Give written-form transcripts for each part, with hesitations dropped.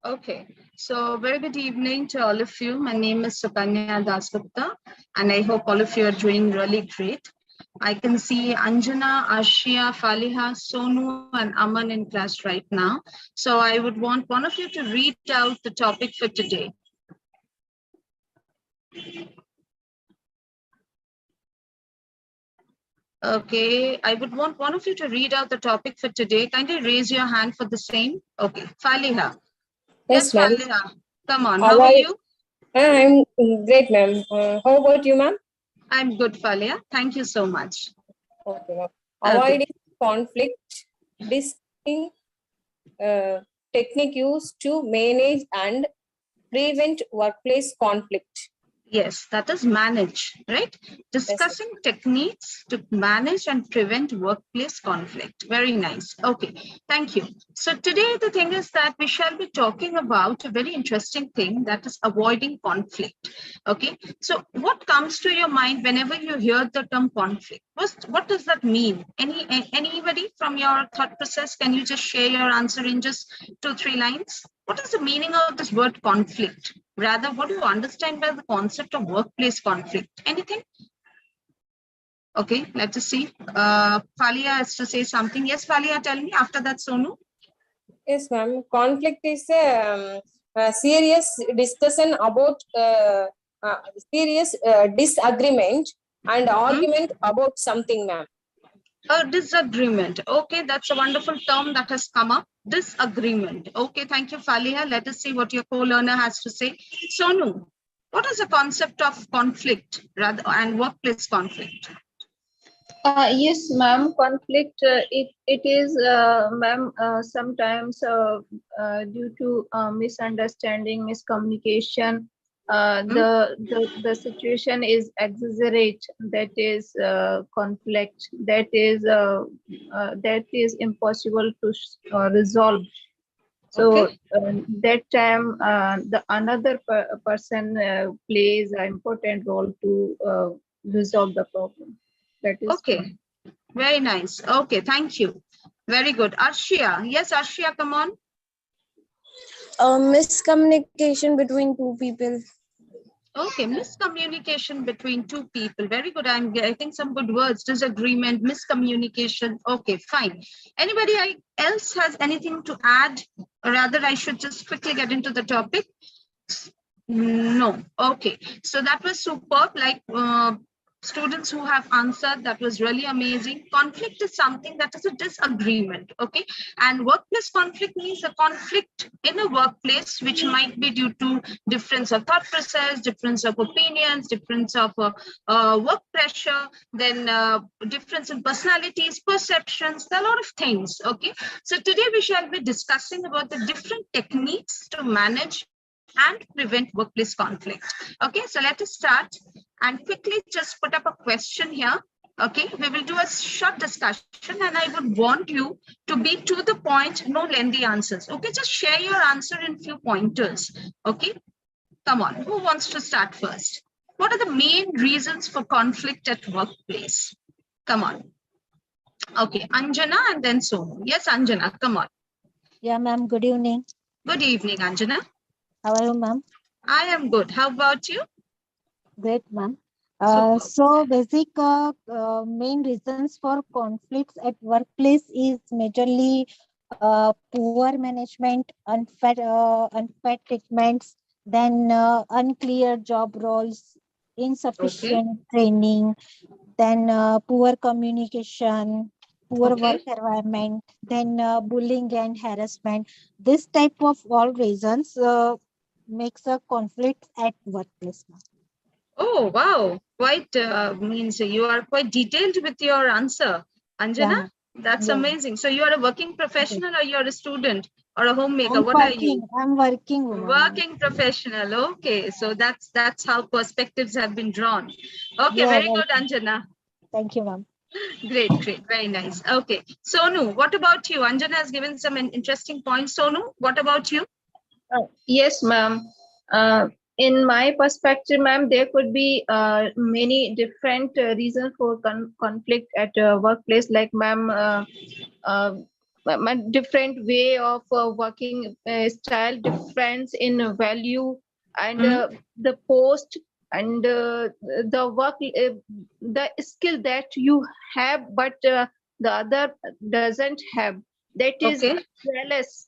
Okay, so very good evening to all of you. My name is Sookanya Dasgupta, and I hope all of you are doing really great. I can see Anjana, Ashia, Faliha, Sonu, and Aman in class right now. So I would want one of you to read out the topic for today. Okay, I would want one of you to read out the topic for today. Kindly raise your hand for the same. Okay, Faliha. Yes, ma'am. Faliha. Come on, how are you? I'm great, ma'am. How about you, ma'am? I'm good, Faliha. Thank you so much. Okay, ma'am. Avoiding conflict, discussing technique used to manage and prevent workplace conflict. Yes, that is manage, right? Discussing techniques to manage and prevent workplace conflict. Very nice. Okay, thank you. So today the thing is that we shall be talking about a very interesting thing, that is avoiding conflict. Okay, so what comes to your mind whenever you hear the term conflict? What does that mean? Anybody from your thought process, can you just share your answer in just 2-3 lines? What is the meaning of this word conflict? Rather, what do you understand by the concept of workplace conflict? Anything? Okay, let us see. Falia has to say something. Yes, Falia, tell me. After that, Sonu. Yes, ma'am. Conflict is a serious discussion about serious disagreement and argument about something, ma'am. A disagreement. Okay, that's a wonderful term that has come up. Disagreement. Okay, thank you, Faliha. Let us see what your co-learner has to say. Sonu, what is the concept of conflict rather and workplace conflict? Yes, ma'am. Conflict. It is, ma'am. Sometimes due to misunderstanding, miscommunication, the situation is exaggerate. That is conflict. That is impossible to resolve. So that time, the another person plays an important role to resolve the problem. That is okay. Very nice. Okay, thank you. Very good. Arshia. Yes, Arshia, come on. Miscommunication between two people. Okay, miscommunication between two people. Very good. I'm getting some good words. Disagreement, miscommunication. Okay, fine. Anybody else has anything to add? Or rather, I should just quickly get into the topic. No. Okay. So that was superb. Like students who have answered, that was really amazing. Conflict is something that is a disagreement. Okay. And workplace conflict means a conflict in a workplace, which might be due to difference of thought process, difference of opinions, difference of work pressure, then difference in personalities, perceptions, a lot of things. Okay. So today we shall be discussing about the different techniques to manage and prevent workplace conflict. Okay, so let us start and quickly just put up a question here. Okay, we will do a short discussion and I would want you to be to the point, no lengthy answers. Okay, just share your answer in few pointers. Okay, come on, who wants to start first? What are the main reasons for conflict at workplace? Come on. Okay, Anjana and then Sonu. Yes, Anjana, come on. Yeah, ma'am. Good evening. Good evening, Anjana. How are you, ma'am? I am good. How about you? Great, ma'am. So basic main reasons for conflicts at workplace is majorly poor management, unfair treatments, then unclear job roles, insufficient training, then poor communication, poor work environment, then bullying and harassment. This type of all reasons makes a conflict at workplace. Oh, wow. Quite means you are quite detailed with your answer. Anjana, that's amazing. So you are a working professional or you're a student or a homemaker? What are you? I'm working woman. Working professional. Okay. So that's how perspectives have been drawn. Okay. Very good, Anjana. Thank you, ma'am. Great, great. Very nice. Okay. Sonu, what about you? Anjana has given some interesting points. Sonu, what about you? Yes, ma'am. In my perspective, ma'am, there could be many different reasons for conflict at a workplace. Like, ma'am, different way of working style, difference in value, and the post, and the work, the skill that you have, but the other doesn't have. That is Okay.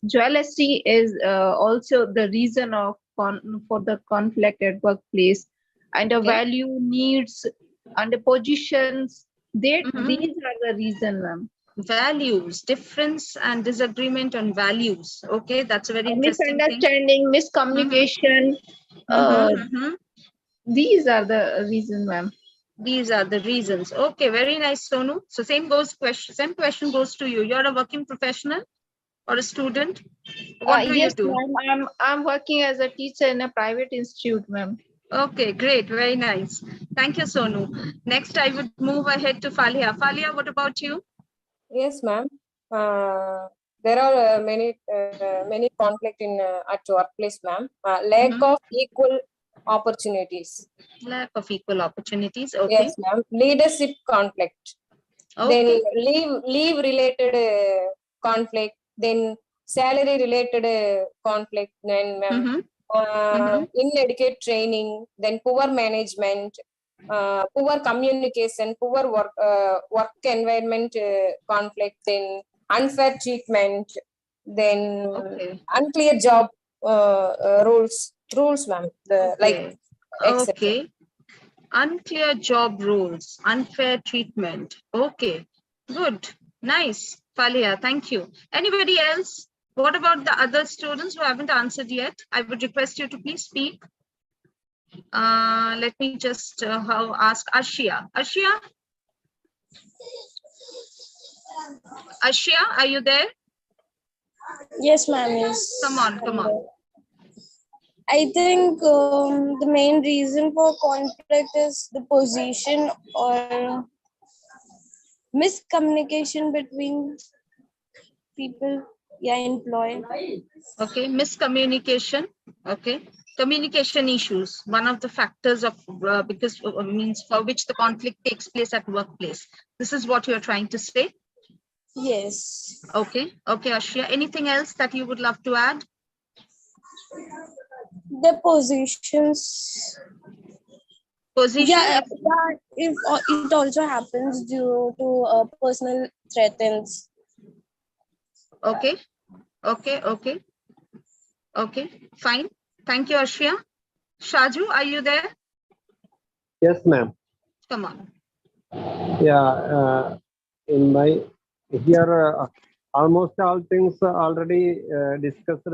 jealousy is also the reason of for the conflict at workplace, and the Okay. value, needs, and the positions. Mhm. These are the reason, ma'am. Values, difference and disagreement on values. Okay, that's a very interesting thing. Misunderstanding, miscommunication. Mhm. These are the reason, ma'am. These are the reasons. Okay, very nice, Sonu. So same question goes to you. You're a working professional or a student? What do you Yes, do? ma'am. I'm working as a teacher in a private institute, ma'am. Okay, great. Very nice. Thank you, Sonu. Next, I would move ahead to Falia. Falia, what about you? Yes, ma'am. There are many conflict in at workplace, ma'am. Lack Mhm. of equal opportunities. Lack of equal opportunities. Okay. Yes, ma'am. Leadership conflict. Then Okay. leave related conflict. Then salary related conflict. Then Mhm. inadequate training. Then poor management. Poor communication, poor work environment conflict, then unfair treatment, then Okay. unclear job rules, ma'am. Like Okay. etc. Okay. Unclear job rules, unfair treatment. Okay. Good. Nice. Falia, thank you. Anybody else? What about the other students who haven't answered yet? I would request you to please speak. Let me just ask Ashia. Ashia, are you there? Yes, ma'am. Yes. Come on. I think the main reason for conflict is the position or miscommunication between people, yeah, employee. Okay, miscommunication. Okay, communication issues. One of the factors of because means for which the conflict takes place at workplace. This is what you are trying to say. Yes. Okay, Ashia. Anything else that you would love to add? The positions. Position. Yeah, if it also happens due to personal threats. Okay. Fine. Thank you, Ashia. Shaju, are you there? Yes, ma'am. Come on. Yeah, in my here, almost all things are already discussed.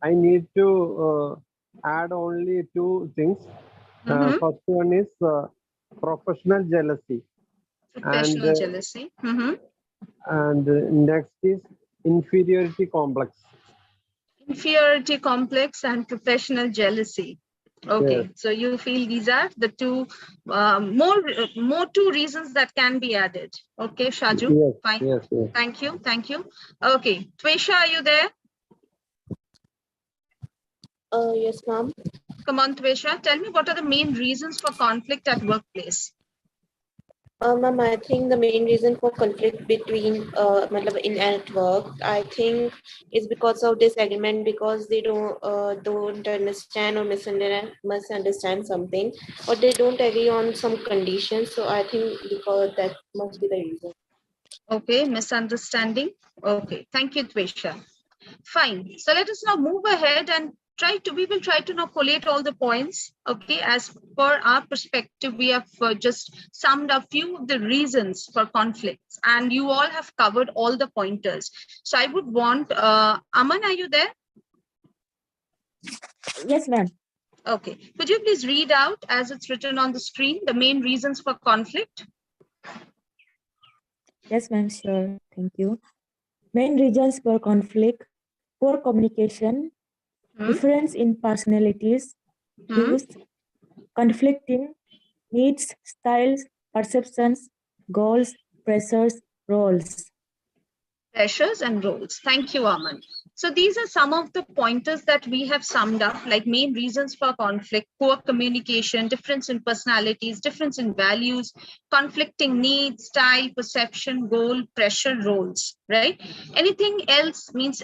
I need to add only two things. First one is professional jealousy, Professional jealousy. and next is inferiority complex. Inferiority complex and professional jealousy. Okay, Yes. so you feel these are the two more two reasons that can be added. Okay, Shaju. Yes. Fine. Yes. Yes. Thank you. Okay, Twesha, are you there? Yes, ma'am. Come on, Twesha. Tell me what are the main reasons for conflict at workplace? Ma'am, I think the main reason for conflict between matlab in at work, I think is because of disagreement, because they don't understand or misunderstand something, or they don't agree on some conditions. So I think because that must be the reason. Okay, misunderstanding. Okay, thank you, Twesha. Fine. So let us now move ahead and we will try to now collate all the points. Okay, as per our perspective, we have just summed a few of the reasons for conflicts, and you all have covered all the pointers. So I would want, Aman, are you there? Yes, ma'am. Okay. Could you please read out, as it's written on the screen, the main reasons for conflict? Yes, ma'am. Sure. Thank you. Main reasons for conflict: poor communication, difference in personalities, views, conflicting needs, styles, perceptions, goals, pressures, roles. Pressures and roles. Thank you, Aman. So these are some of the pointers that we have summed up, like main reasons for conflict: poor communication, difference in personalities, difference in values, conflicting needs, style, perception, goal, pressure, roles, right? Anything else means,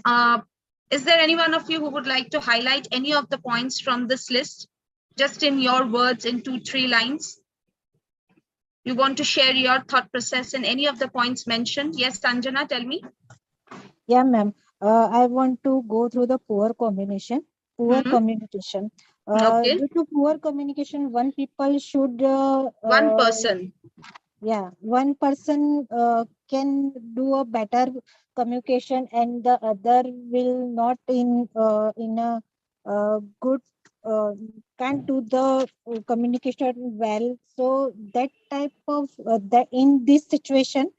is there any one of you who would like to highlight any of the points from this list? Just in your words, in 2-3 lines. You want to share your thought process in any of the points mentioned? Yes, Sanjana, tell me. Yeah, ma'am. I want to go through the poor communication. Communication. Okay. Due to poor communication, one people should. One person. Yeah, one person can do a better communication, and the other will not in a good can't do the communication well. So that type of that in this situation,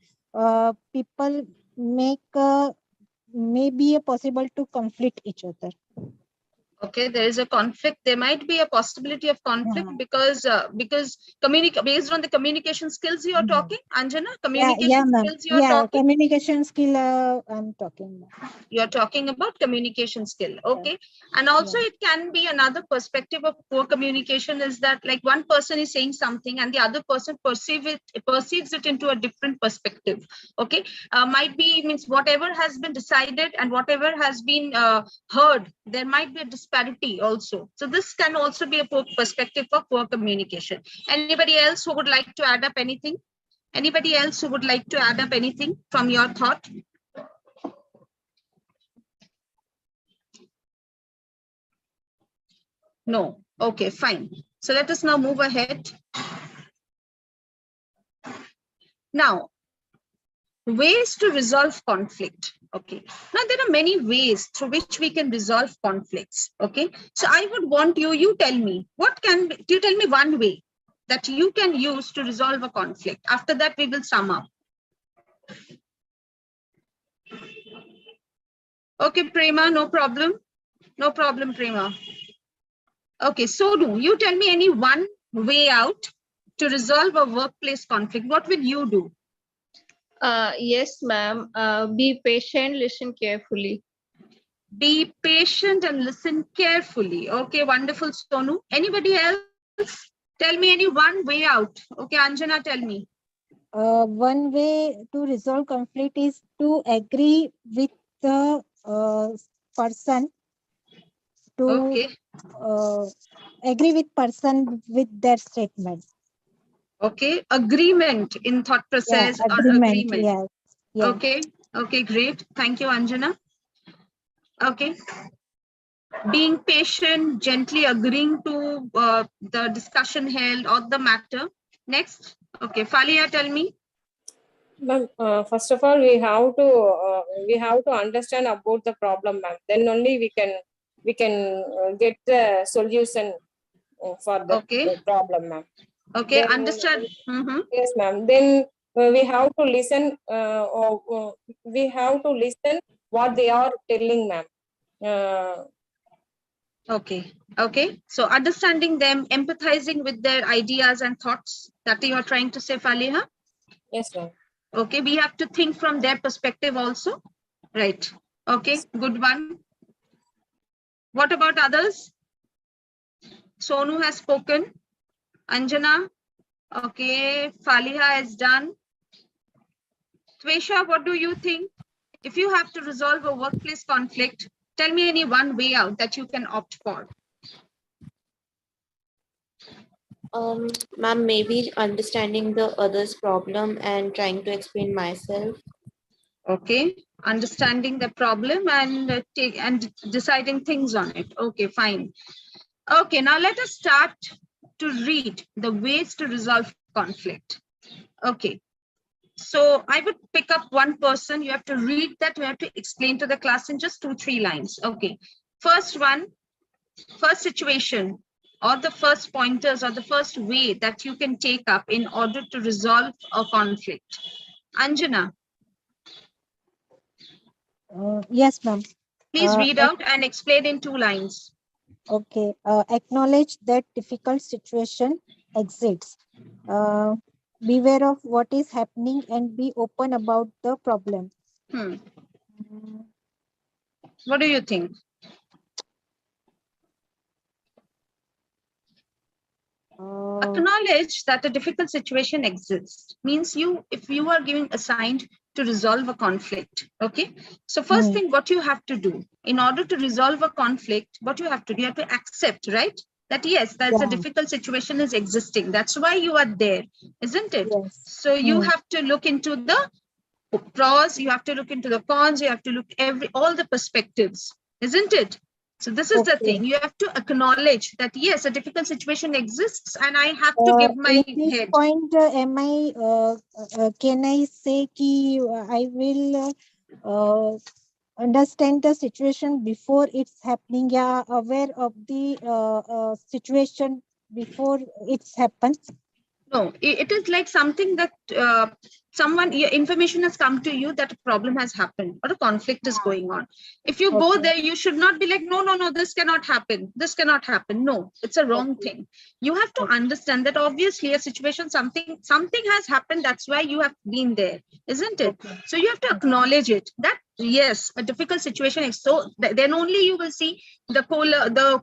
people make may be a possible to conflict each other. Okay, there is a conflict. There might be a possibility of conflict because based on the communication skills you are talking, Anjana, communication ma'am. skills you are talking. Communication skill. I'm talking about. You're talking about communication skill. Okay. And also it can be another perspective of poor communication is that like one person is saying something and the other person perceives it into a different perspective. Okay. Might be means whatever has been decided and whatever has been heard, there might be a disparity also. So this can also be a poor perspective of poor communication. Anybody else who would like to add up anything? Anybody else who would like to add up anything from your thought? No. Okay, fine. So let us now move ahead. Now, ways to resolve conflict. Okay. Now, there are many ways through which we can resolve conflicts. Okay. So I would want you tell me, you tell me one way that you can use to resolve a conflict. After that, we will sum up. Okay, Prema, no problem. No problem, Prema. Okay, Sonu, you tell me any one way out to resolve a workplace conflict. What will you do? Yes, ma'am. Be patient, listen carefully. Be patient and listen carefully. Okay, wonderful, Sonu. Anybody else? Tell me any one way out. Okay, Anjana, tell me. One way to resolve conflict is to agree with the person to Okay. Agree with person with their statement. Okay, agreement in thought process or agreement. Yes. Yeah. Okay, okay, great. Thank you, Anjana. Okay. Being patient, gently agreeing to the discussion held or the matter. Next. Okay, Falia, tell me. Ma'am, first of all, we have to understand about the problem, ma'am. Then only we can get the solution for the problem, ma'am. Okay, then, understand. Yes, ma'am. Then we have to listen. We have to listen what they are telling, ma'am. Okay. Okay. So understanding them, empathizing with their ideas and thoughts that you are trying to say, Faliha. Yes, ma'am. Okay. We have to think from their perspective also. Right. Okay. Good one. What about others? Sonu has spoken. Anjana. Okay. Faliha is done. Tvesha, what do you think? If you have to resolve a workplace conflict, tell me any one way out that you can opt for. Ma'am, maybe understanding the other's problem and trying to explain myself. Okay, understanding the problem and deciding things on it. Okay, fine. Okay, now let us start to read the ways to resolve conflict. Okay, so I would pick up one person. You have to read that. You have to explain to the class in just 2-3 lines. Okay, first one, first situation, or the first pointers or the first way that you can take up in order to resolve a conflict. Anjana. Yes, ma'am. Please read out and explain in 2 lines. Okay. Acknowledge that difficult situation exists. Beware of what is happening and be open about the problem. What do you think? Acknowledge that a difficult situation exists. Means if you are given assigned to resolve a conflict, okay? So first thing, what you have to do in order to resolve a conflict, what you have to do, you have to accept, right? That yes, there's a difficult situation is existing. That's why you are there, isn't it? Yes. So you have to look into the pros, you have to look into the cons, you have to look all the perspectives, isn't it? So this is the thing, you have to acknowledge that yes, a difficult situation exists and I have to give my in this head. point, can I say ki I will understand the situation before it's happening? Yeah, aware of the situation before it's happens. No, it is like something that your information has come to you that a problem has happened or a conflict is going on. If you go there, you should not be like, no, this cannot happen. This cannot happen. No, it's a wrong thing. You have to understand that obviously a situation, something has happened. That's why you have been there, isn't it? So you have to acknowledge it that yes, a difficult situation is so then only you will see the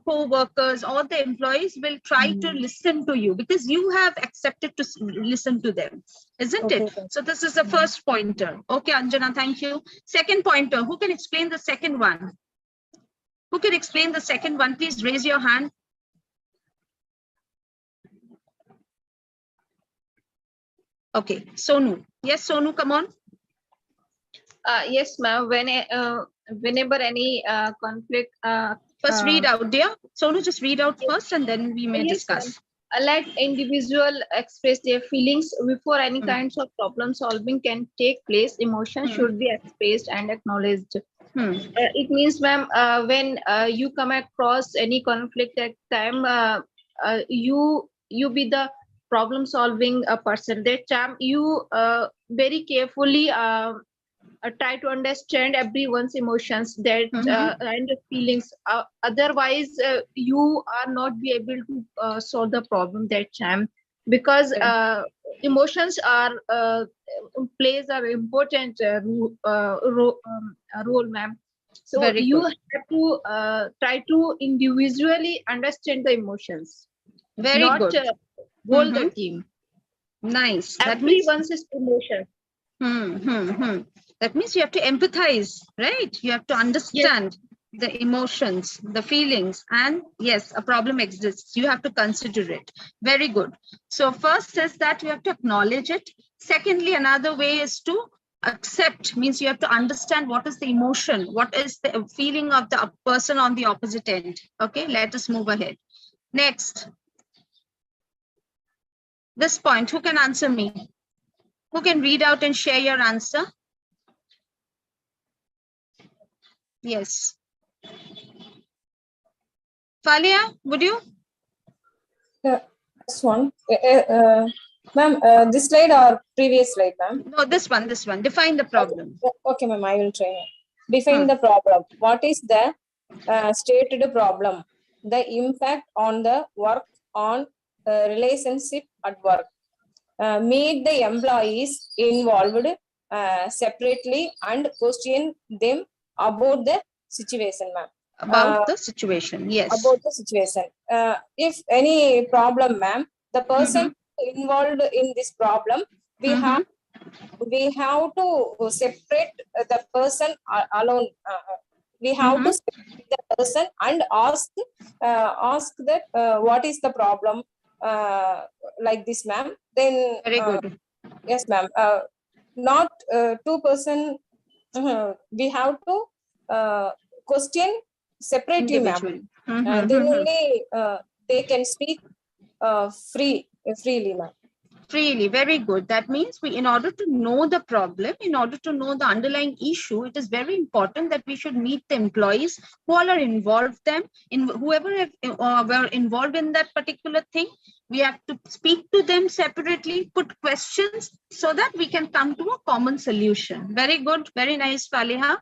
co-workers or the employees will try to listen to you because you have accepted to listen to them, isn't it? So this is the first pointer. Okay, Anjana, thank you. Second pointer, who can explain the second one? Who can explain the second one? Please raise your hand. Okay, Sonu. Yes, Sonu, come on. Yes, ma'am. Whenever any conflict. First read out, dear. Sonu, just read out first and then we may discuss. Let individual express their feelings before any kinds of problem solving can take place. Emotions should be expressed and acknowledged. It means, ma'am, when you come across any conflict at time, you be the problem solving person. That time you very carefully try to understand everyone's emotions and feelings. Otherwise, you are not be able to solve the problem that time because emotions are plays an important role, ma'am. So Very you good. have to try to individually understand the emotions. Very not good. whole the team. Nice. Everyone's emotion. That means you have to empathize, right? You have to understand the emotions, the feelings, and yes, a problem exists. You have to consider it. Very good. So first is that you have to acknowledge it. Secondly, another way is to accept, means you have to understand what is the emotion, what is the feeling of the person on the opposite end. Okay, let us move ahead. Next. This point, who can answer me? Who can read out and share your answer? Yes. Falia, would you? This one. Ma'am, this slide or previous slide, ma'am? No, this one. Define the problem. Okay, ma'am, I will try. Define the problem. What is the stated problem? The impact on the work on relationship at work. Meet the employees involved separately and question them about the situation, ma'am. About the situation, yes. About the situation. If any problem, ma'am, the person involved in this problem, we have to separate the person alone. We have to separate the person and ask that what is the problem, like this, ma'am. Then very good. Yes, ma'am. Not two person. We have to question separately, ma'am. Then only they can speak freely, ma'am. Freely, very good. That means in order to know the problem, in order to know the underlying issue, it is very important that we should meet the employees who all are involved whoever were involved in that particular thing. We have to speak to them separately, put questions so that we can come to a common solution. Very good. Very nice, Faliha.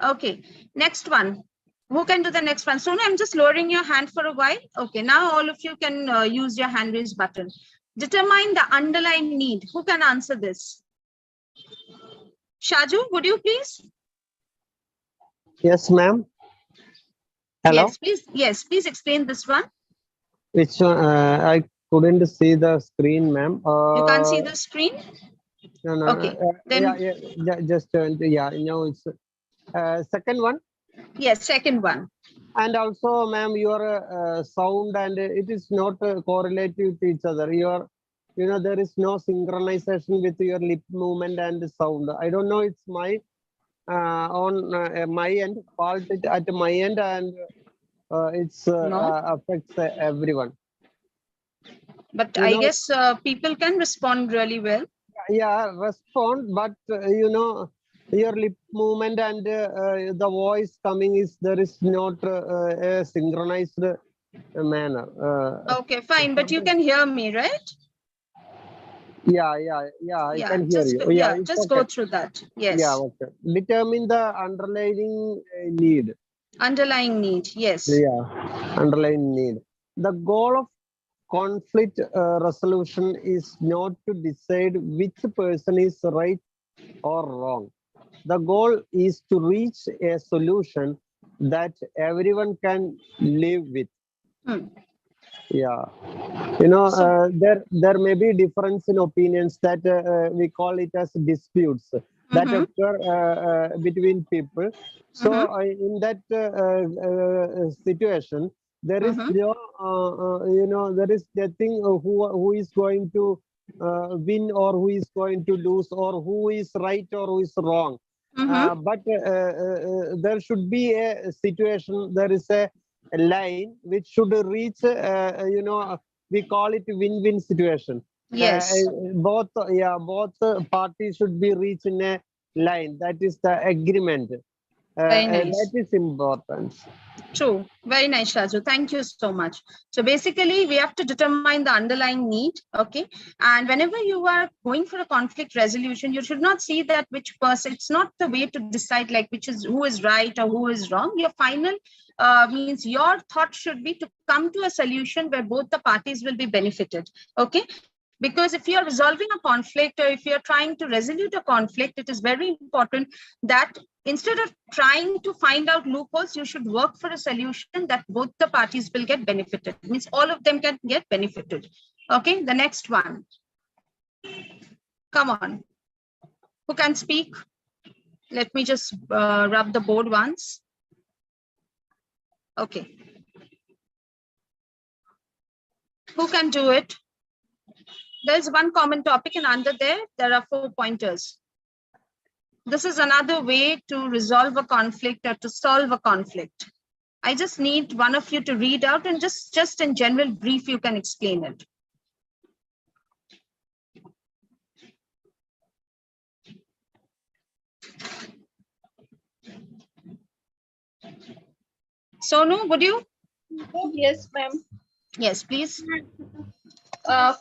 Okay, next one. Who can do the next one? Sonu, I'm just lowering your hand for a while. Okay, now all of you can use your hand raise button. Determine the underlying need. Who can answer this? Shaju, would you please? Yes, ma'am. Hello? Yes, please explain this one. Which one? I couldn't see the screen, ma'am. You can't see the screen? No. Okay. Then Just no, it's second one. yes, second one. And also, ma'am, your sound and it is not correlative to each other. There is no synchronization with your lip movement and sound. I don't know. It's my on my end, fault at my end, and it's affects everyone. But I guess people can respond really well. Yeah, respond, but your lip movement and the voice coming there is not a synchronized manner. Okay, fine, but you can hear me, right? Yeah, I can hear you. It's Just okay. go through that. Yes. Yeah, okay. Determine the underlying need. Underlying need, yes. Yeah, underlying need. The goal of conflict resolution is not to decide which person is right or wrong. The goal is to reach a solution that everyone can live with. Yeah, there may be difference in opinions that we call it as disputes that occur between people. So in that situation, there is there is nothing who is going to win or who is going to lose or who is right or who is wrong. But there should be a situation. There is a line which should reach. We call it win-win situation. Yes. Both parties should be reached in a line. That is the agreement. Very nice. That is important. True. Very nice, Shaju. Thank you so much. So basically, we have to determine the underlying need. Okay. And whenever you are going for a conflict resolution, you should not see that which person, it's not the way to decide like who is right or who is wrong. Your final means your thought should be to come to a solution where both the parties will be benefited. Okay. Because if you're resolving a conflict or if you're trying to resolve a conflict, it is very important that instead of trying to find out loopholes, you should work for a solution that both the parties will get benefited. It means all of them can get benefited. Okay, the next one. Come on. Who can speak? Let me just rub the board once. Okay. Who can do it? There's one common topic and under there are 4 pointers. This is another way to resolve a conflict or to solve a conflict. I just need one of you to read out and just in general brief, you can explain it. Sonu, would you? Yes, ma'am. Yes, please.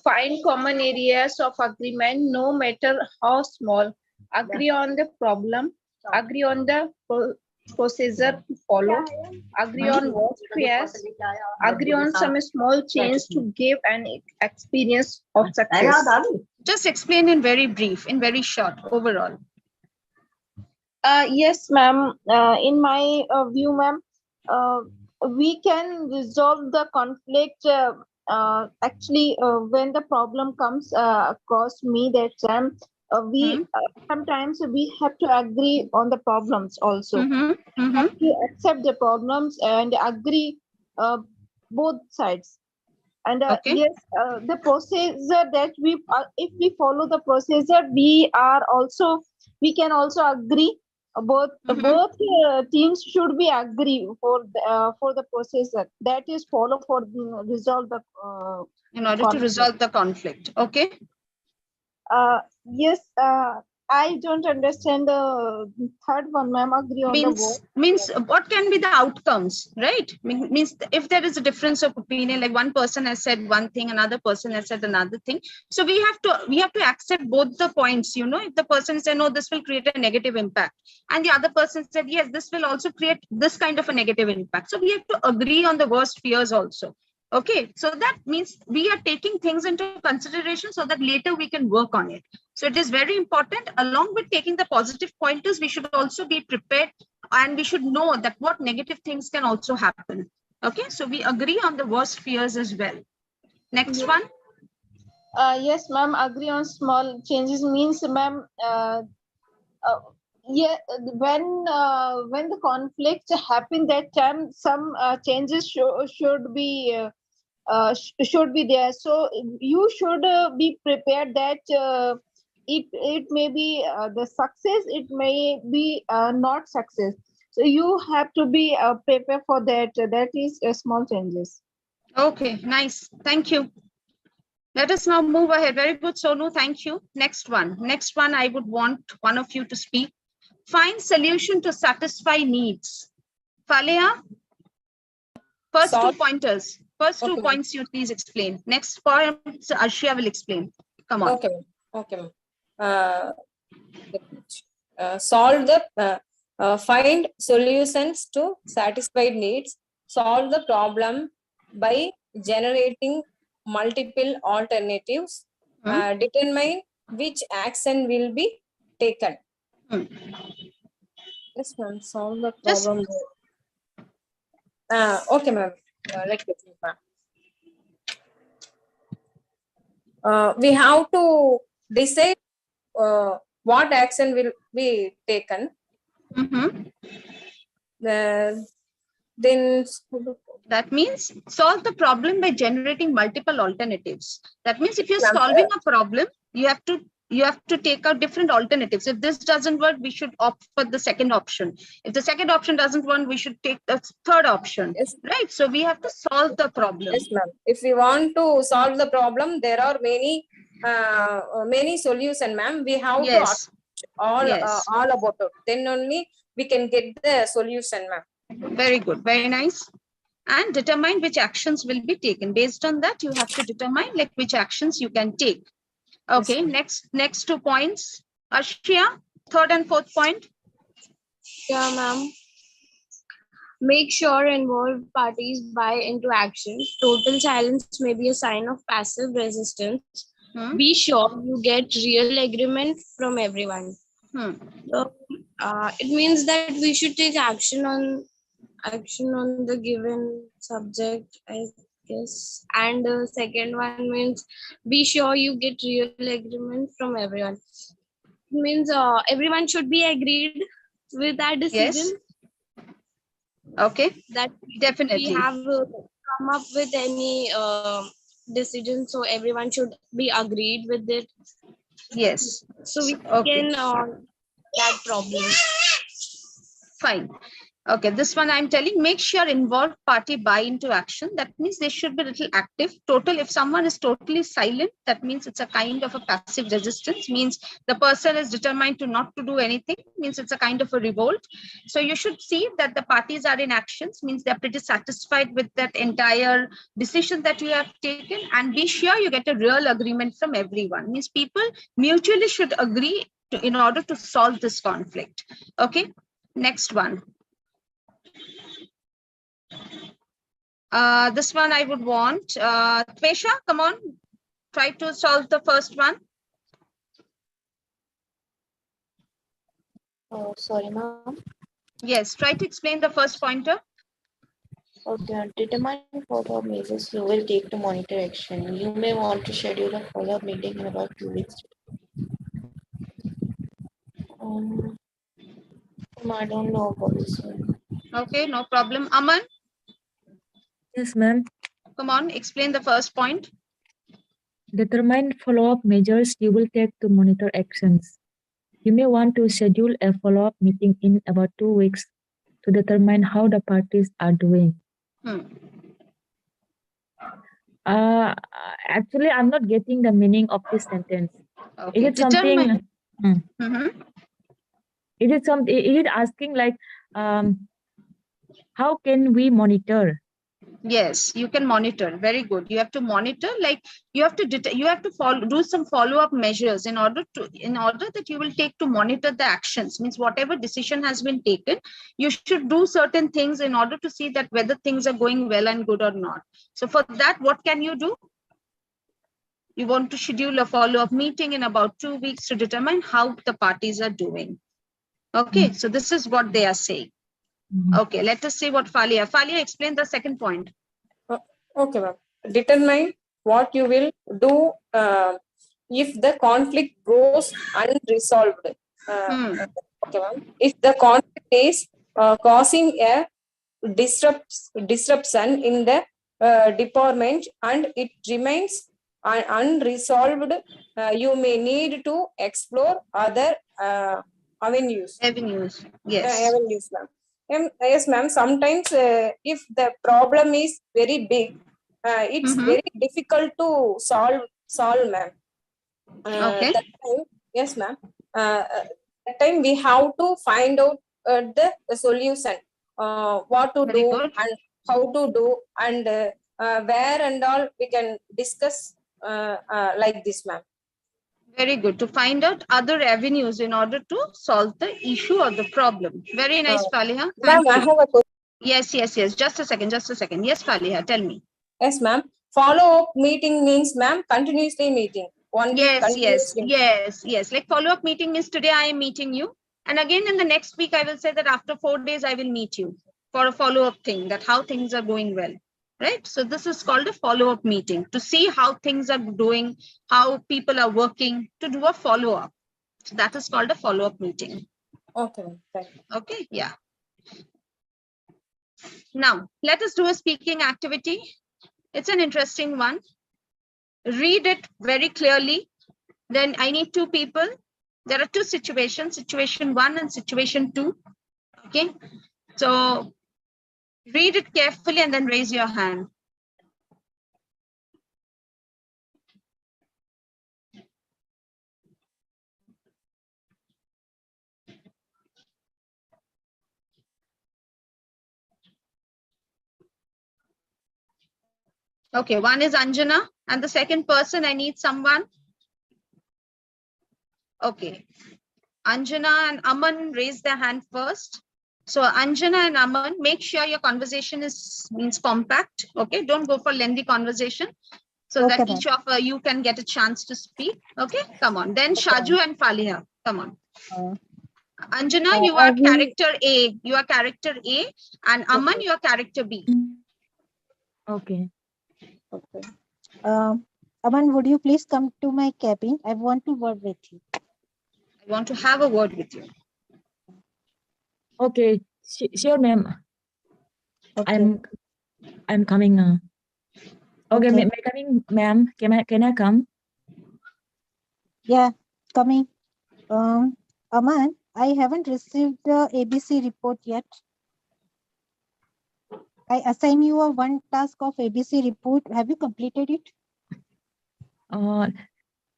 Find common areas of agreement, no matter how small. Agree on the problem, agree on the procedure to follow, agree on what fears, agree on some small change to give an experience of success. Just explain in very brief, in very short, overall. Yes, ma'am. In my view, ma'am, we can resolve the conflict actually when the problem comes across me that sometimes we have to agree on the problems also. We have to accept the problems and agree both sides. And yes, the procedure that if we follow the procedure, we can also agree. Both teams should be agree for the procedure that is follow for resolve the in order to resolve the conflict. Okay. Yes. I don't understand the third one, ma'am. Agree on the means what can be the outcomes, right? Means if there is a difference of opinion, like one person has said one thing, another person has said another thing. So we have to accept both the points. If the person said no, this will create a negative impact, and the other person said yes, this will also create this kind of a negative impact. So we have to agree on the worst fears also. Okay, so that means we are taking things into consideration so that later we can work on it. So it is very important. Along with taking the positive pointers, we should also be prepared and we should know that what negative things can also happen. Okay, so we agree on the worst fears as well. Next one. Yes, ma'am, agree on small changes means, ma'am, yeah, when the conflict happen, that time some changes should be should be there. So you should be prepared that it may be the success, it may be not success. So you have to be prepared for that. That is small changes. Okay, nice. Thank you. Let us now move ahead. Very good, Sonu. Thank you. Next one. Next one, I would want one of you to speak. Find solution to satisfy needs. Falea, first two pointers. First two points you please explain. Next points, Arshia will explain. Come on. Okay. Okay. Solve the find solutions to satisfied needs. Solve the problem by generating multiple alternatives. Determine which action will be taken. Yes, ma'am. Solve the problem. Okay, ma'am. Let me think, ma'am. We have to decide what action will be taken. Then that means solve the problem by generating multiple alternatives. That means if you're solving a problem, you have to take out different alternatives. If this doesn't work, we should opt for the second option. If the second option doesn't work, we should take the third option. Yes. Right? So we have to solve the problem. Yes, ma'am. If we want to solve the problem, there are many solutions, ma'am. We have to all about it. Then only we can get the solution, ma'am. Very good. Very nice. And determine which actions will be taken. Based on that, you have to determine like which actions you can take. Okay, yes, next 2 points. Ashia, third and fourth point. Yeah, ma'am. Make sure involved parties buy into action. Total silence may be a sign of passive resistance. Be sure you get real agreement from everyone. So, it means that we should take action on the given subject, I guess. And the second one means be sure you get real agreement from everyone. It means everyone should be agreed with that decision. Yes. Okay. That definitely we have come up with any decision, so everyone should be agreed with it. Yes. So we can that problem. Fine. Okay, this one I'm telling, make sure involved party buy into action. That means they should be a little active. Total, if someone is totally silent, that means it's a kind of a passive resistance, means the person is determined to not to do anything, means it's a kind of a revolt. So you should see that the parties are in actions, means they're pretty satisfied with that entire decision that you have taken, and be sure you get a real agreement from everyone. Means people mutually should agree in order to solve this conflict. Okay, next one. This one I would want. Tvesha, come on. Try to solve the first one. Oh, sorry, ma'am. Yes, try to explain the first pointer. Okay, determine follow-up measures you will take to monitor action. You may want to schedule a follow-up meeting in about 2 weeks. I don't know about this one. Okay, no problem. Aman? Yes, ma'am. Come on, explain the first point. Determine follow-up measures you will take to monitor actions. You may want to schedule a follow-up meeting in about 2 weeks to determine how the parties are doing. Actually, I'm not getting the meaning of this sentence. Okay. Is it something? Is it asking like, how can we monitor? Yes, you can monitor. Very good. You have to monitor, like you have to do some follow-up measures in order that you will take to monitor the actions. Means whatever decision has been taken, you should do certain things in order to see that whether things are going well and good or not. So for that, what can you do? You want to schedule a follow-up meeting in about 2 weeks to determine how the parties are doing. Okay, so this is what they are saying. Okay, let us see what Falia. Falia, explain the second point. Okay, ma'am. Determine what you will do if the conflict goes unresolved. Okay, ma'am. If the conflict is causing a disruption in the department and it remains unresolved, you may need to explore other avenues. Yes. Avenues, ma'am. Yes, ma'am. Sometimes if the problem is very big, it's very difficult to solve, ma'am. Okay. That time, yes, ma'am. That time we have to find out the solution, what to Very do good. and how to do, and where and all we can discuss like this, ma'am. Very good. To find out other avenues in order to solve the issue or the problem. Very nice, Faliha. Ma'am, I have a question. Yes. Just a second. Yes, Faliha, tell me. Yes, ma'am. Follow-up meeting means, ma'am, continuously meeting. Yes. Like follow-up meeting means today I am meeting you. And again in the next week, I will say that after 4 days, I will meet you for a follow-up thing, that how things are going well. Right? So this is called a follow-up meeting, to see how things are doing, how people are working, to do a follow-up. So that is called a follow-up meeting. Okay. Okay, yeah. Now, let us do a speaking activity. It's an interesting one. Read it very clearly. Then I need 2 people. There are 2 situations, situation 1 and situation 2. Okay, so read it carefully and then raise your hand. Okay, one is Anjana, and the second person, I need someone. Okay, Anjana and Aman raise their hand first. So Anjana and Aman, make sure your conversation means compact. Okay, don't go for lengthy conversation, so that each of you can get a chance to speak. Okay, come on. Then Shaju and Faliha, come on. Anjana, you are character A. You are character A, and Aman, you are character B. Okay. Aman, would you please come to my cabin? I want to work with you. I want to have a word with you. Okay, sure, ma'am. Okay. I'm coming now. Okay, coming, ma'am. Can I come? Yeah, coming. Aman, I haven't received the ABC report yet. I assign you a one task of ABC report. Have you completed it?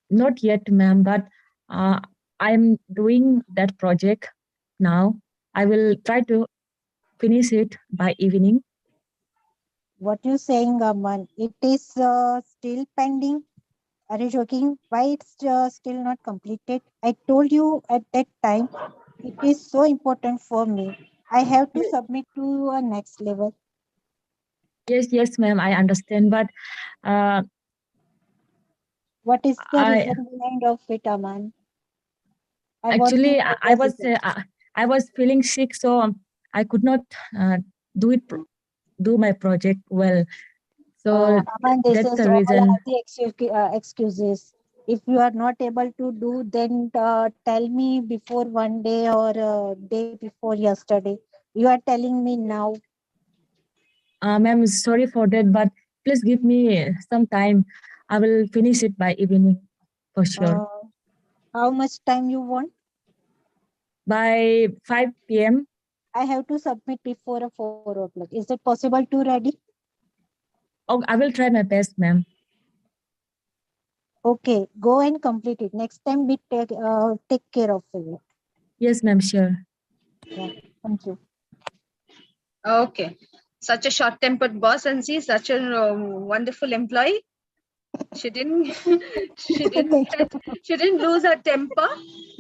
Not yet, ma'am, but I'm doing that project now. I will try to finish it by evening. What you saying, Aman? It is still pending. Are you joking? Why it's still not completed? I told you at that time, it is so important for me. I have to submit to a next level. Yes, ma'am, I understand, but what is the reason behind of it, Aman? Actually, I was feeling sick, so I could not do my project well. So Aman, this that's is the all reason. the excuses. If you are not able to do, then tell me before one day or day before yesterday. You are telling me now. Ma'am, sorry for that, but please give me some time. I will finish it by evening for sure. How much time you want? By 5 p.m. I have to submit before 4 o'clock. Is it possible to ready? Oh, I will try my best, ma'am. Okay, go and complete it. Next time we take care of it. Yes, ma'am, sure. Yeah, thank you. Okay, such a short-tempered boss, and she's such a wonderful employee. She didn't lose her temper,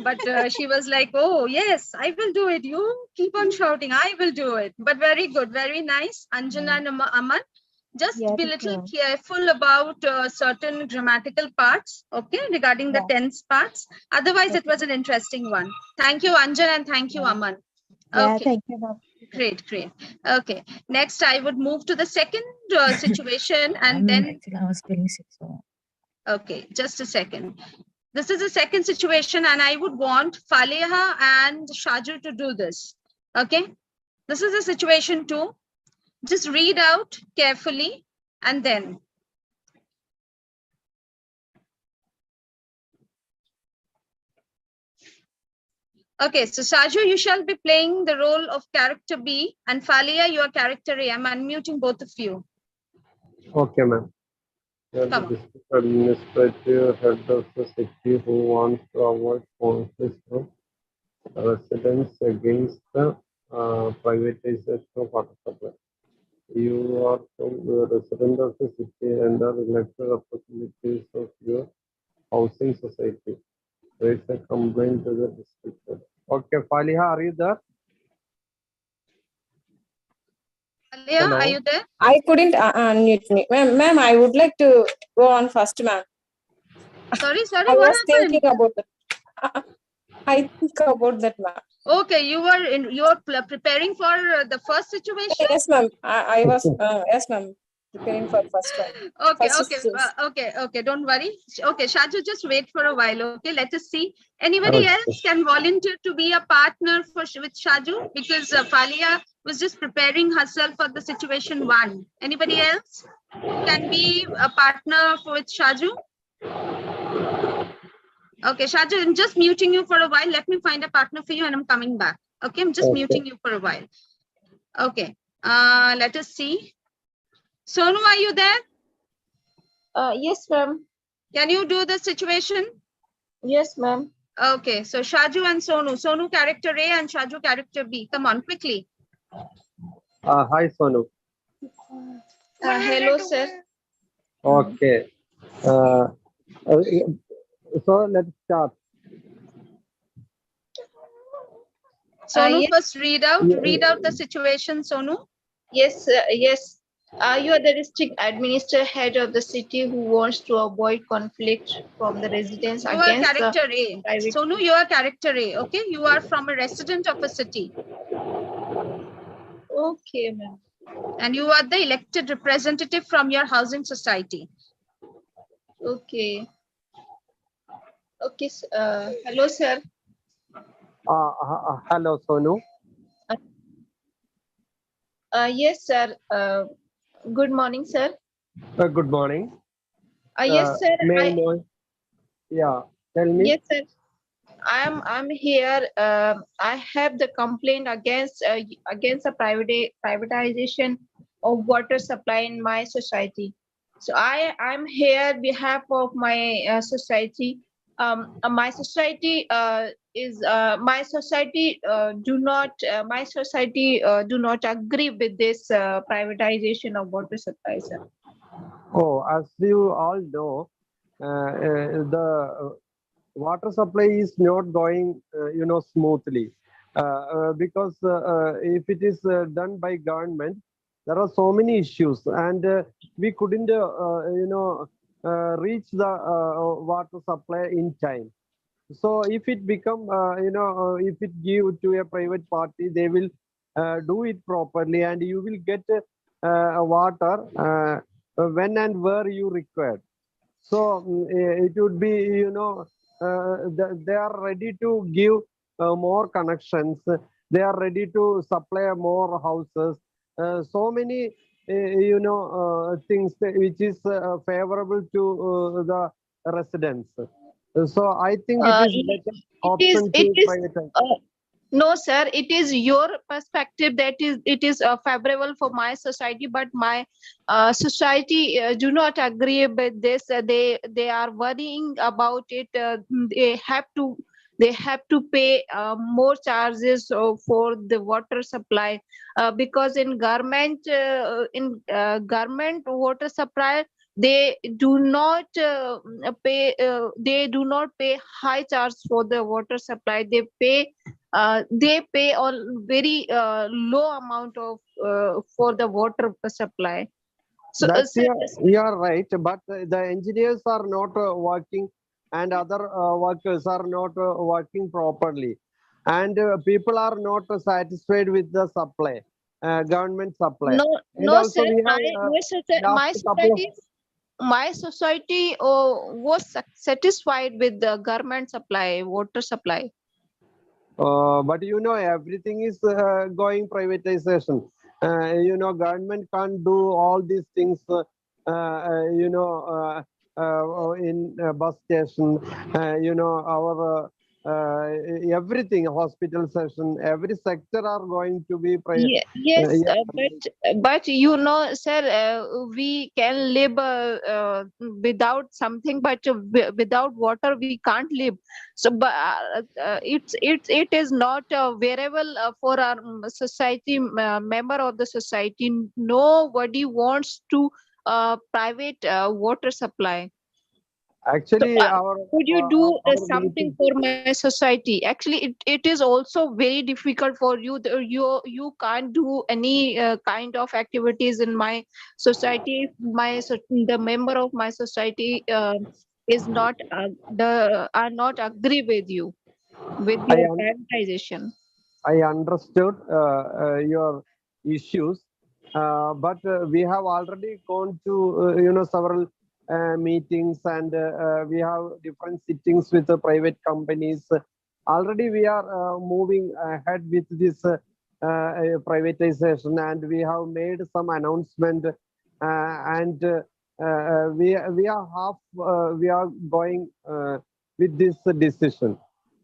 but she was like, oh yes, I will do it. You keep on shouting, I will do it. But very good, very nice. Anjana and Aman, just be a little careful about certain grammatical parts, okay, regarding the tense parts. Otherwise, it was an interesting one. Thank you, Anjana, and thank you, Aman. Yeah, Okay. thank you, ma'am. Great, great. Okay. Next, I would move to the second situation and then. Actually, I was feeling sick, so. Okay, just a second. This is the second situation, and I would want Faleha and Shaju to do this. Okay. This is the situation 2. Just read out carefully and then. Okay, so Shaju, you shall be playing the role of character B, and Faleha, you are character A. I'm unmuting both of you. Okay, ma'am. The district administrative head of the city who wants to avoid conflicts from residents against the privatization of water supply. You are from the resident of the city and are elected representatives of your housing society. Raise a complaint to the district head. Okay, Faliha, are you there? Faleha, are you there? I couldn't unmute me. Ma'am, I would like to go on first, ma'am. Sorry, I what was happened? thinking about that. I think about that, ma'am. Okay, you are preparing for the first situation? Yes, ma'am. I was, yes, ma'am. Preparing for first one. Okay. Don't worry. Okay, Shaju, just wait for a while. Okay, let us see. Anybody else can volunteer to be a partner with Shaju, because Faliha was just preparing herself for the situation 1. Anybody else can be a partner with Shaju? Okay, Shaju, I'm just muting you for a while. Let me find a partner for you and I'm coming back. Okay, I'm just muting you for a while. Okay, let us see. Sonu, are you there? Yes, ma'am. Can you do the situation? Yes, ma'am. Okay, so Shaju and Sonu. Sonu character A and Shaju character B. Come on, quickly. Hi, Sonu. Hello, sir. Okay. So let's start. Sonu, Yes. first read out the situation, Sonu. Yes, yes. You are the district administrator head of the city who wants to avoid conflict from the residents You are against character A. private. Sonu, you are character A. Okay, you are from a resident of a city. Okay, ma'am. And you are the elected representative from your housing society. Okay. Okay. Hello, sir. Hello, Sonu. Yes, sir. Good morning, sir. Good morning. Yes, sir. May I know? Yeah, tell me. Yes, sir. I'm here. I have the complaint against the privatization of water supply in my society. So I'm here behalf of my society. My society do not agree with this privatization of water supply, sir. Oh, as you all know, the water supply is not going, smoothly, because if it is done by government, there are so many issues, and we couldn't, reach the water supply in time. So if it become, if it give to a private party, they will do it properly, and you will get water when and where you require. So it would be, they are ready to give more connections. They are ready to supply more houses. So many, things which is favorable to the residents. So I think it is better option to privatize. No, sir, it is your perspective that it is favorable for my society, but my society do not agree with this. They are worrying about it. They have to pay more charges for the water supply, because in government water supply, they do not pay high charge for the water supply. They pay on very low amount of for the water supply. So That's you are right, but the engineers are not working, and other workers are not working properly. and people are not satisfied with the supply, government supply. No, And no, also sir. we have last couple of My society was satisfied with the government supply, water supply. but you know, everything is going privatization. You know, government can't do all these things. You know, in bus station. You know, our everything, hospital session, every sector are going to be Yes, yeah. but you know, sir, we can live without something, but without water we can't live. So, but it is not variable for our society, member of the society. Nobody wants to private water supply. So, Actually, our could you do something meeting. for my society? Actually, it is also very difficult for you. You can't do any kind of activities in my society. If the member of my society is not are not agree with you with I your privatization. I understood your issues, but we have already gone to you know, several meetings, and we have different sittings with the private companies. Already we are moving ahead with this privatization, and we have made some announcement, and we are half we are going with this decision.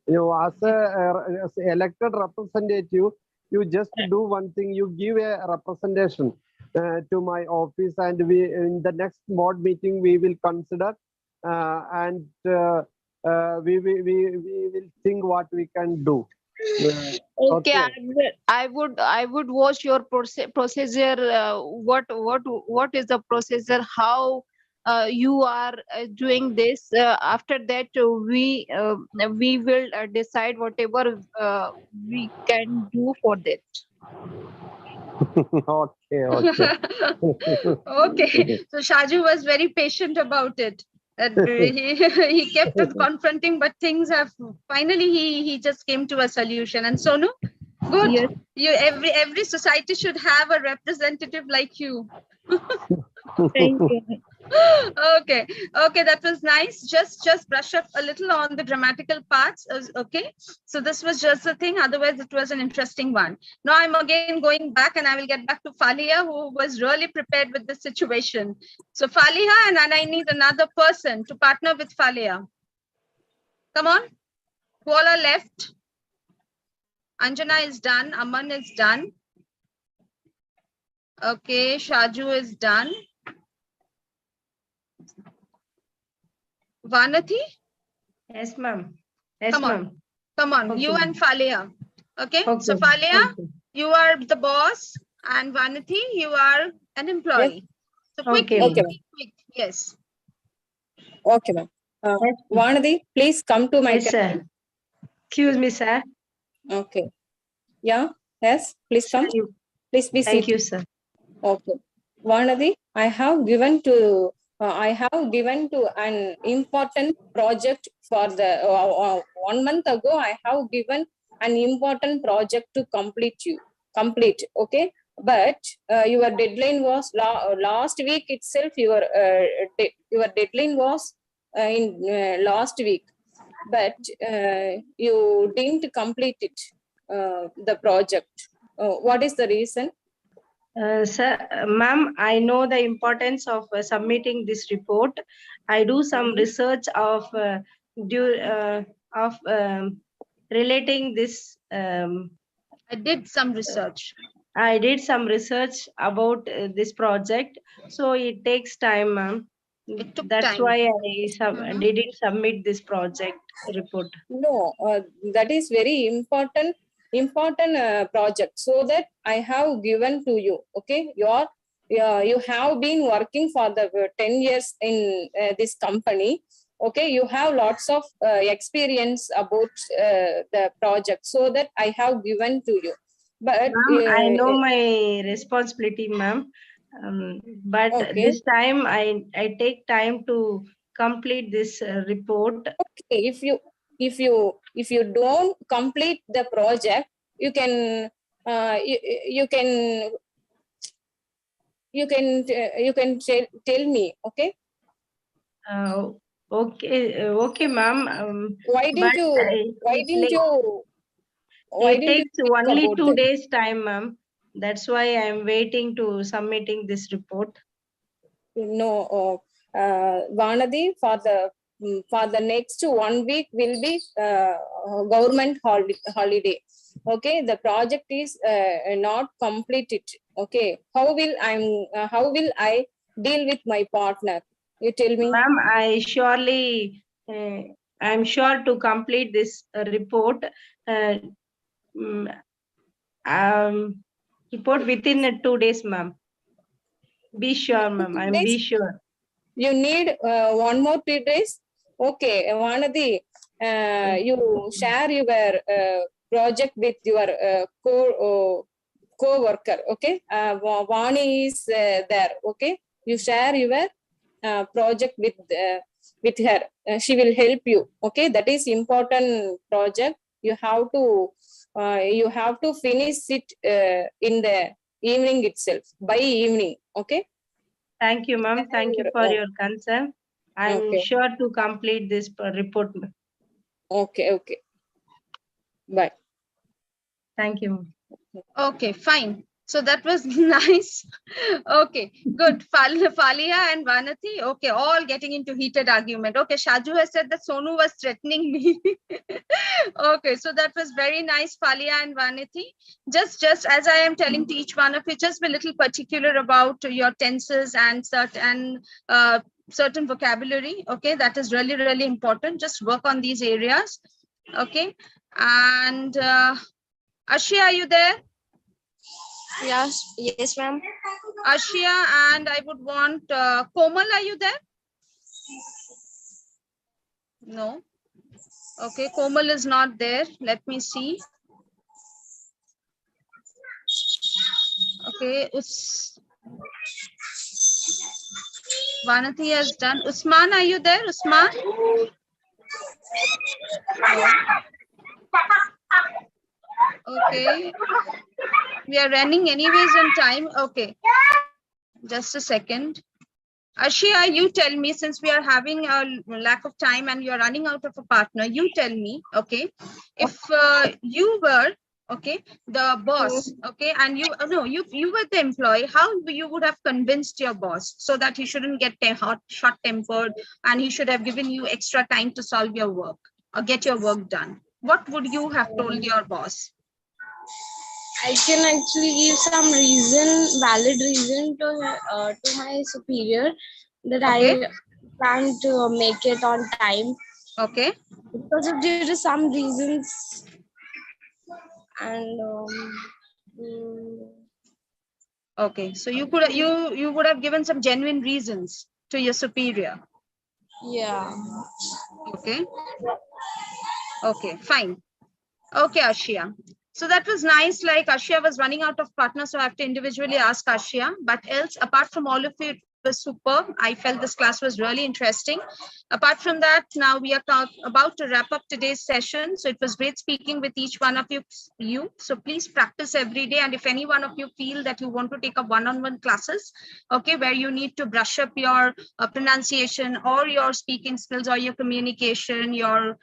You know, as a elected representative, you just do one thing: you give a representation to my office, and we, in the next board meeting, we will consider, and we will think what we can do. Okay, I would watch your procedure. What is the procedure? How you are doing this? After that, we will decide whatever we can do for that. Okay, okay. Okay, so Shaju was very patient about it. He kept on confronting, but things have finally he just came to a solution. And Sonu, good. Yes. You every society should have a representative like you. Thank you. Okay, okay, that was nice. Just brush up a little on the grammatical parts. Okay, so this was just the thing. Otherwise, it was an interesting one. Now I'm again going back, and I will get back to Falia, who was really prepared with this situation. So Falia, and I need another person to partner with Falia. Come on, who all are left? Anjana is done. Aman is done. Okay, Shaju is done. Vanati? Yes, ma'am. Yes, Come on. ma'am. Come on, Okay, you and Falia. Okay, okay. so Falia, Okay. you are the boss, and Vanati, you are an employee. So quickly, Okay. quick. Yes. Okay, ma'am. Vanadi, please come to my Yes, sir. Excuse me, sir. Okay. Yeah. Yes. Please come. Please be Thank seated. you, sir. Okay. Vanadi, I have given to an important project for the 1 month ago. I have given an important project to complete. Okay. But your deadline was last week itself. Your deadline was in last week, but you didn't complete it. The project. What is the reason? Sir, ma'am, I know the importance of submitting this report. I do some research of relating this. I did some research. I did some research about this project, so it takes time, ma'am. That's time. why I didn't submit this project report. No, that is very important project, so that I have given to you. Okay, you have been working for the 10 years in this company. Okay, you have lots of experience about the project, so that I have given to you. But I know my responsibility, ma'am. But okay. this time I take time to complete this report. Okay, if you don't complete the project, you can tell me, okay? Okay, ma'am. Why didn't But you it takes think only about 2 days time, ma'am. That's why I'm waiting to submitting this report. No, Vanadi, for the next 1 week will be government holiday. Okay, the project is not completed. Okay, how will I deal with my partner? You tell me. Ma'am, I'm sure to complete this report. Mm, report within 2 days, ma'am. Be sure, ma'am. Be sure. You need 1 more 3 days. Okay, Vanadi, you share your project with your co-worker. Okay, Vani is there. Okay, you share your project with her. She will help you. Okay, that is important project. You have to finish it in the evening itself, by evening. Okay. Thank you, ma'am. Thank you for your concern. I'm Okay. sure to complete this report. Okay. Bye. Thank you. Okay, fine. So that was nice. Okay, good. Falia and Vanati. Okay, all getting into heated argument. Okay, Shaju has said that Sonu was threatening me. Okay, so that was very nice, Falia and Vanati. Just as I am telling to each one of you, just be a little particular about your tenses and certain vocabulary. Okay, that is really, really important. Just work on these areas. Okay, and Ashia, are you there? Yes, ma'am. Ashia, and I would want Komal, are you there? No. Okay, Komal is not there. Let me see. Okay, Vanati has done. Usman, are you there? Usman? No. Okay. We are running anyways on time. Okay. Just a second. Ashia, you tell me, since we are having a lack of time and you're running out of a partner, you tell me, okay, if you were, okay, the boss, okay, and you were the employee, how you would have convinced your boss so that he shouldn't get short-tempered and he should have given you extra time to solve your work or get your work done? What would you have told your boss? I can actually give some valid reason to my superior that okay. I can't make it on time. Okay. Because of due to some reasons, and okay, so you would have given some genuine reasons to your superior. Yeah. Okay. Okay, fine. Okay, Ashia. So that was nice. Like Ashia was running out of partners, so I have to individually ask Ashia. But else, apart from all of it, was superb. I felt this class was really interesting. Apart from that, now we are about to wrap up today's session. So it was great speaking with each one of you. So please practice every day. And if any one of you feel that you want to take up one-on-one classes, okay, where you need to brush up your pronunciation or your speaking skills or your communication, your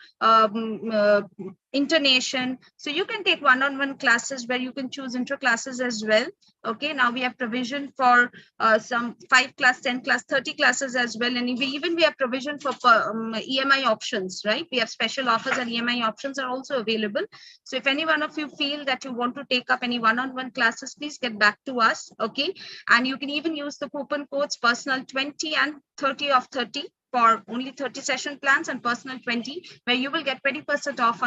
intonation, so you can take one-on-one classes where you can choose intro classes as well. Okay, now we have provision for some 5 class, 10 class, 30 classes as well, and we have provision for EMI options, right? We have special offers and EMI options are also available. So if any one of you feel that you want to take up any one-on-one classes, please get back to us. Okay, and you can even use the coupon codes personal 20 and 30 of 30 for only 30 session plans and personal 20, where you will get 20% off on